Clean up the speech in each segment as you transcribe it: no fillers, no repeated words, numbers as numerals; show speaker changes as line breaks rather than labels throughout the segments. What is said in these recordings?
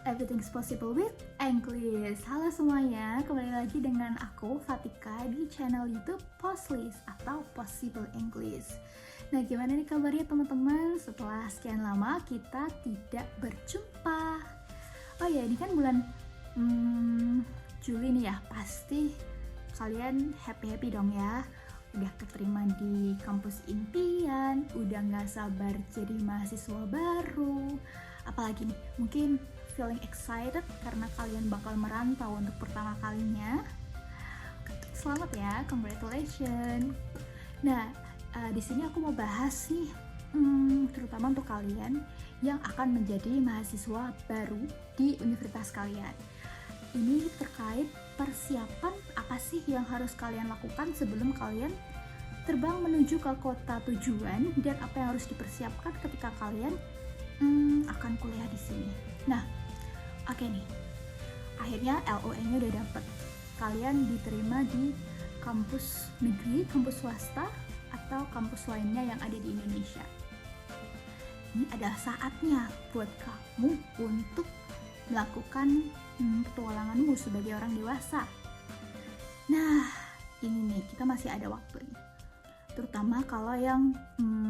Everything's possible with English. Halo semuanya, kembali lagi dengan aku Fatika di channel YouTube Poslis atau Possible English. Nah, gimana nih kabarnya teman-teman? Setelah sekian lama kita tidak berjumpa. Oh ya, ini kan bulan Juli nih ya. Pasti kalian happy-happy dong ya. Udah keterima di kampus impian, udah gak sabar jadi mahasiswa baru. Apalagi nih, mungkin feeling excited karena kalian bakal merantau untuk pertama kalinya. Selamat ya, congratulations. Nah, di sini aku mau bahas nih, terutama untuk kalian yang akan menjadi mahasiswa baru di universitas kalian. Ini terkait persiapan apa sih yang harus kalian lakukan sebelum kalian terbang menuju ke kota tujuan, dan apa yang harus dipersiapkan ketika kalian akan kuliah di sini. Nah, oke nih, akhirnya LOE-nya udah dapet. Kalian diterima di kampus negeri, kampus swasta, atau kampus lainnya yang ada di Indonesia. Ini adalah saatnya buat kamu untuk melakukan petualanganmu sebagai orang dewasa. Nah, ini nih, kita masih ada waktu nih. Terutama kalau yang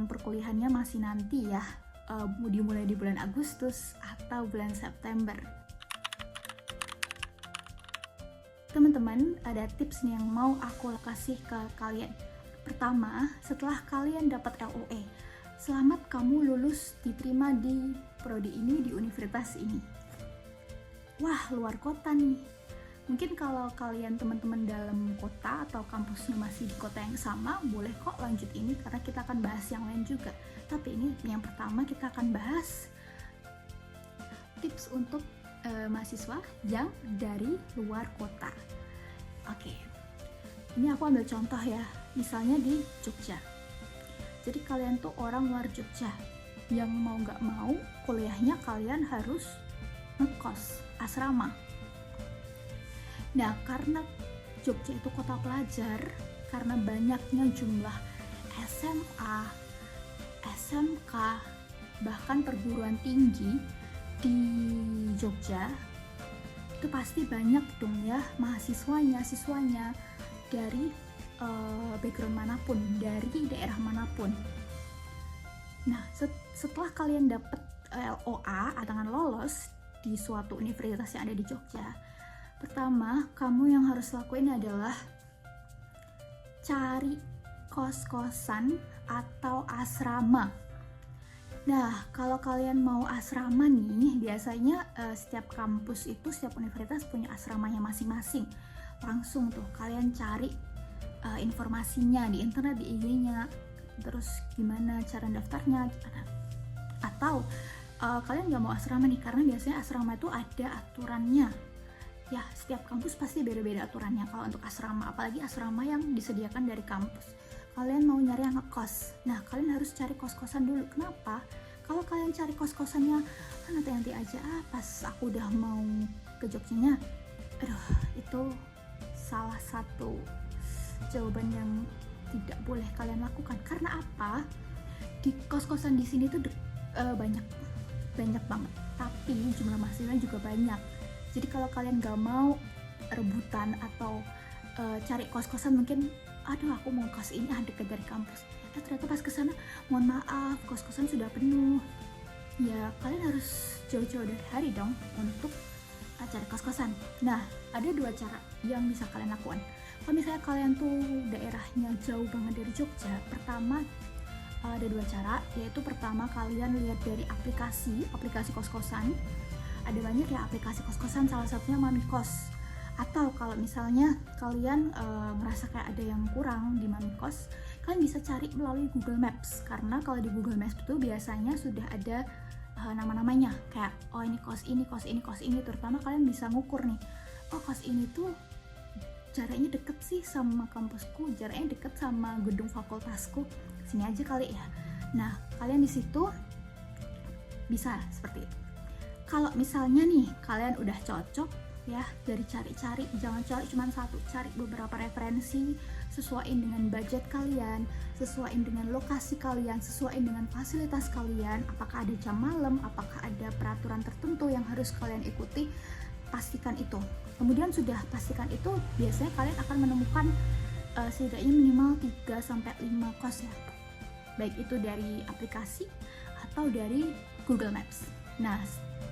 perkuliahannya masih nanti ya, dimulai di bulan Agustus atau bulan September. Teman-teman, ada tips nih yang mau aku kasih ke kalian. Pertama, setelah kalian dapat LOE, selamat kamu lulus diterima di prodi ini, di universitas ini. Wah, luar kota nih. Mungkin kalau kalian teman-teman dalam kota atau kampusnya masih di kota yang sama, boleh kok lanjut ini karena kita akan bahas yang lain juga. Tapi ini yang pertama kita akan bahas tips untuk mahasiswa yang dari luar kota. Oke, ini aku ambil contoh ya, misalnya di Jogja. Jadi kalian tuh orang luar Jogja yang mau gak mau kuliahnya kalian harus ngekos, asrama. Nah, karena Jogja itu kota pelajar, karena banyaknya jumlah SMA, SMK, bahkan perguruan tinggi di Jogja, itu pasti banyak dong ya siswanya dari background manapun, dari daerah manapun. Nah, setelah kalian dapat LOA atau lolos di suatu universitas yang ada di Jogja, pertama kamu yang harus lakuin adalah cari kos-kosan atau asrama. Nah, kalau kalian mau asrama nih, biasanya setiap kampus itu, setiap universitas punya asramanya masing-masing. Langsung tuh kalian cari informasinya di internet, di IG-nya, terus gimana cara daftarnya, gimana. Atau kalian gak mau asrama nih, karena biasanya asrama itu ada aturannya. Ya, setiap kampus pasti beda-beda aturannya kalau untuk asrama, apalagi asrama yang disediakan dari kampus. Kalian mau nyari yang ngekos, nah kalian harus cari kos-kosan dulu. Kenapa? Kalau kalian cari kos-kosannya nanti aja, pas aku udah mau ke Jogjanya, itu salah satu jawaban yang tidak boleh kalian lakukan. Karena apa? Di kos-kosan di sini tuh banyak banget, tapi jumlah mahasiswa juga banyak. Jadi kalau kalian gak mau rebutan atau cari kos-kosan, mungkin aku mau kos ini dekat dari kampus, ternyata pas kesana, mohon maaf, kos-kosan sudah penuh. Ya, kalian harus jauh-jauh dari hari dong untuk cari kos-kosan. Nah, ada dua cara yang bisa kalian lakukan. Kalau misalnya kalian tuh daerahnya jauh banget dari Jogja, pertama ada dua cara, yaitu pertama kalian lihat dari aplikasi kos-kosan. Ada banyak ya aplikasi kos-kosan, salah satunya Mamikos. Atau kalau misalnya kalian ngerasa kayak ada yang kurang di Mamikos, kalian bisa cari melalui Google Maps. Karena kalau di Google Maps itu biasanya sudah ada nama-namanya, kayak ini kos ini, kos ini, kos ini. Terutama kalian bisa ngukur nih, kos ini tuh jaraknya deket sih sama kampusku, jaraknya deket sama gedung fakultasku, sini aja kali ya. Nah, kalian di situ bisa seperti itu. Kalau misalnya nih kalian udah cocok ya, dari cari-cari, jangan cari cuma satu, cari beberapa referensi sesuaiin dengan budget kalian, sesuaiin dengan lokasi kalian, sesuaiin dengan fasilitas kalian, apakah ada jam malam, apakah ada peraturan tertentu yang harus kalian ikuti, pastikan itu. Kemudian sudah pastikan itu, biasanya kalian akan menemukan setidaknya minimal 3-5 kos ya, baik itu dari aplikasi atau dari Google Maps. Nah,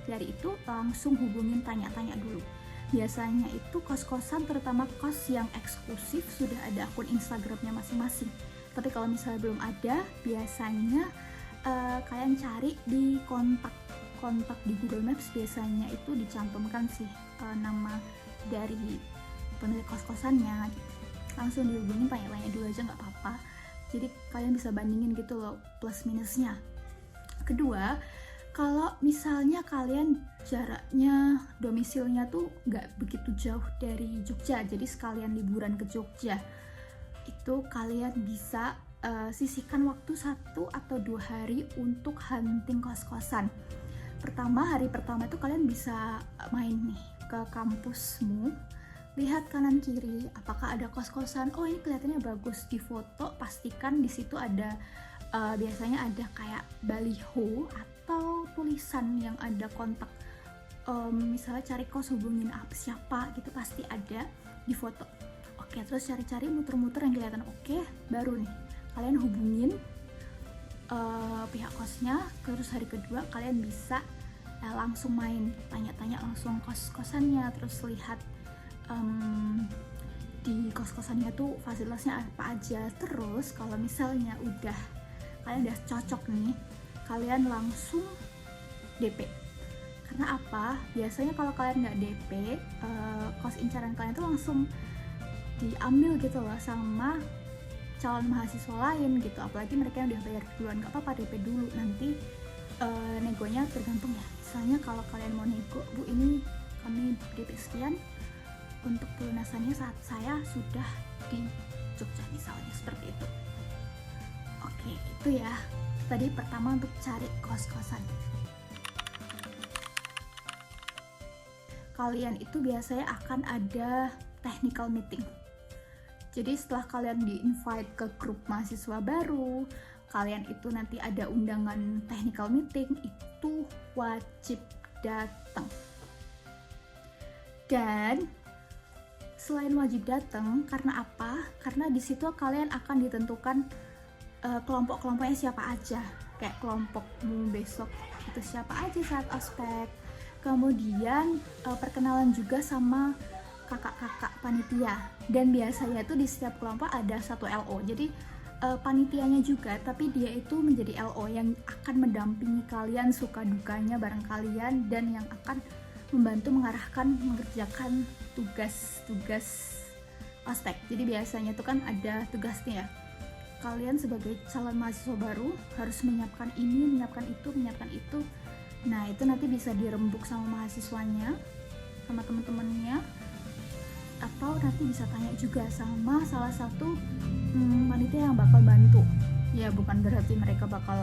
dari itu langsung hubungin, tanya-tanya dulu. Biasanya itu kos-kosan, terutama kos yang eksklusif, sudah ada akun Instagramnya masing-masing. Tapi kalau misalnya belum ada, biasanya kalian cari di kontak di Google Maps, biasanya itu dicantumkan sih nama dari pemilik kos-kosannya gitu. Langsung dihubungin, tanya-tanya dulu aja nggak apa-apa, jadi kalian bisa bandingin gitu loh plus minusnya. Kedua, kalau misalnya kalian jaraknya, domisilnya tuh nggak begitu jauh dari Jogja, jadi sekalian liburan ke Jogja, itu kalian bisa sisihkan waktu 1 atau 2 hari untuk hunting kos-kosan. Hari pertama itu kalian bisa main nih ke kampusmu, lihat kanan kiri apakah ada kos-kosan. Oh, ini kelihatannya bagus, di foto, pastikan di situ ada biasanya ada kayak baliho atau tulisan yang ada kontak, misalnya cari kos, hubungin siapa gitu, pasti ada di foto. Oke, terus cari-cari, muter-muter yang kelihatan oke, baru nih kalian hubungin pihak kosnya. Terus hari kedua kalian bisa langsung main, tanya-tanya langsung kos-kosannya, terus lihat di kos-kosannya tuh fasilitasnya apa aja. Terus kalau misalnya kalian udah cocok nih, kalian langsung DP. Karena apa? Biasanya kalau kalian nggak DP, kos incaran kalian tuh langsung diambil gitu loh sama calon mahasiswa lain gitu. Apalagi mereka yang udah bayar duluan, nggak apa-apa DP dulu, nanti negonya tergantung ya. Misalnya kalau kalian mau nego, Bu ini kami DP sekian, untuk pelunasannya saat saya sudah di Jogja misalnya, seperti itu. Oke, itu ya tadi pertama untuk cari kos-kosan. Kalian itu biasanya akan ada technical meeting. Jadi setelah kalian di-invite ke grup mahasiswa baru, kalian itu nanti ada undangan technical meeting, itu wajib datang. Dan selain wajib datang, karena apa? Karena di situ kalian akan ditentukan kelompok-kelompoknya siapa aja. Kayak kelompokmu besok itu siapa aja saat ospek. Kemudian perkenalan juga sama kakak-kakak panitia. Dan biasanya tuh di setiap kelompok ada satu LO. Jadi panitianya juga, tapi dia itu menjadi LO yang akan mendampingi kalian suka dukanya bareng kalian, dan yang akan membantu mengerjakan tugas-tugas ospek. Jadi biasanya itu kan ada tugasnya ya. Kalian sebagai calon mahasiswa baru harus menyiapkan ini, menyiapkan itu. Nah, itu nanti bisa dirembuk sama mahasiswanya, sama teman-temannya, atau nanti bisa tanya juga sama salah satu panitia yang bakal bantu. Ya, bukan berarti mereka bakal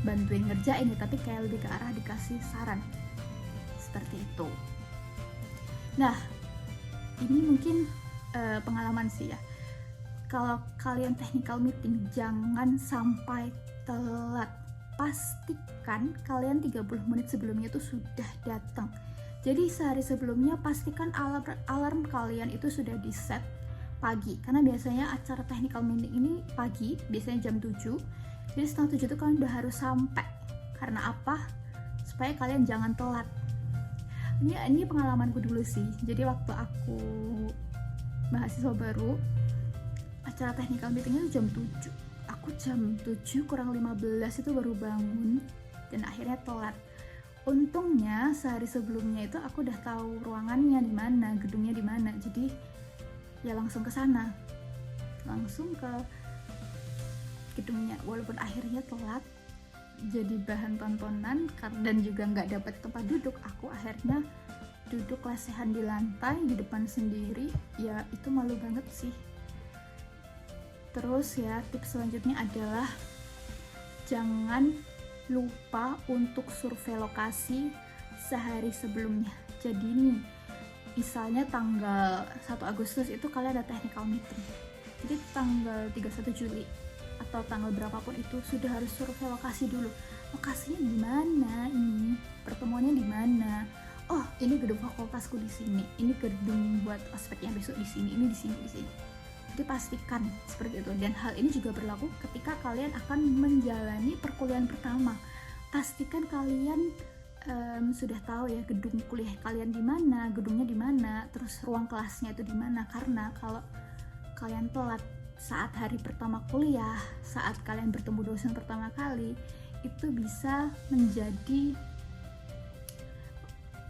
bantuin ngerjain ya, tapi kayak lebih ke arah dikasih saran. Seperti itu. Nah, ini mungkin pengalaman sih ya. Kalau kalian technical meeting, jangan sampai telat. Pastikan kalian 30 menit sebelumnya tuh sudah datang. Jadi sehari sebelumnya pastikan alarm kalian itu sudah di set pagi. Karena biasanya acara technical meeting ini pagi, biasanya jam 7. Jadi setengah 7 itu kalian udah harus sampai. Karena apa? Supaya kalian jangan telat. Ini pengalamanku dulu sih. Jadi waktu aku mahasiswa baru, acara technical meetingnya jam 7. Aku jam 7 kurang 15 itu baru bangun, dan akhirnya telat. Untungnya sehari sebelumnya itu aku udah tahu ruangannya di mana, gedungnya di mana. Jadi ya langsung ke sana. Langsung ke gedungnya. Walaupun akhirnya telat, jadi bahan tontonan dan juga nggak dapat tempat duduk, aku akhirnya duduk lesehan di lantai di depan sendiri. Ya itu malu banget sih. Terus ya, tips selanjutnya adalah jangan lupa untuk survei lokasi sehari sebelumnya. Jadi nih, misalnya tanggal 1 Agustus itu kalian ada technical meeting. Jadi tanggal 31 Juli atau tanggal berapapun itu sudah harus survei lokasi dulu. Lokasinya di mana ini? Pertemuannya di mana? Oh, ini gedung fakultasku di sini. Ini gedung buat ospeknya besok di sini. Ini di sini, di sini. Jadi pastikan seperti itu. Dan hal ini juga berlaku ketika kalian akan menjalani perkuliahan pertama. Pastikan kalian sudah tahu ya gedung kuliah kalian di mana, gedungnya di mana, terus ruang kelasnya itu di mana. Karena kalau kalian telat saat hari pertama kuliah, saat kalian bertemu dosen pertama kali, itu bisa menjadi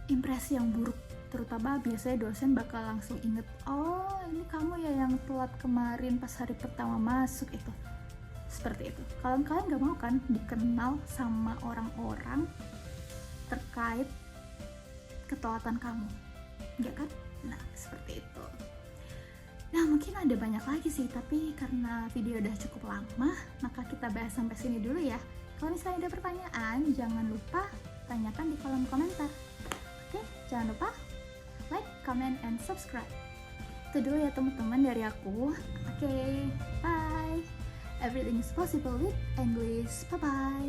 impresi yang buruk. Terutama biasanya dosen bakal langsung inget, oh ini kamu ya yang telat kemarin pas hari pertama masuk itu. Seperti itu. Kalian gak mau kan dikenal sama orang-orang terkait ketelatan kamu, enggak kan? Nah, seperti itu. Nah, mungkin ada banyak lagi sih, tapi karena video udah cukup lama, maka kita bahas sampai sini dulu ya. Kalau misalnya ada pertanyaan, jangan lupa tanyakan di kolom komentar. Oke, jangan lupa like, comment, and subscribe. Itu dulu ya teman-teman dari aku. Oke, bye. Everything is possible with English. Bye-bye.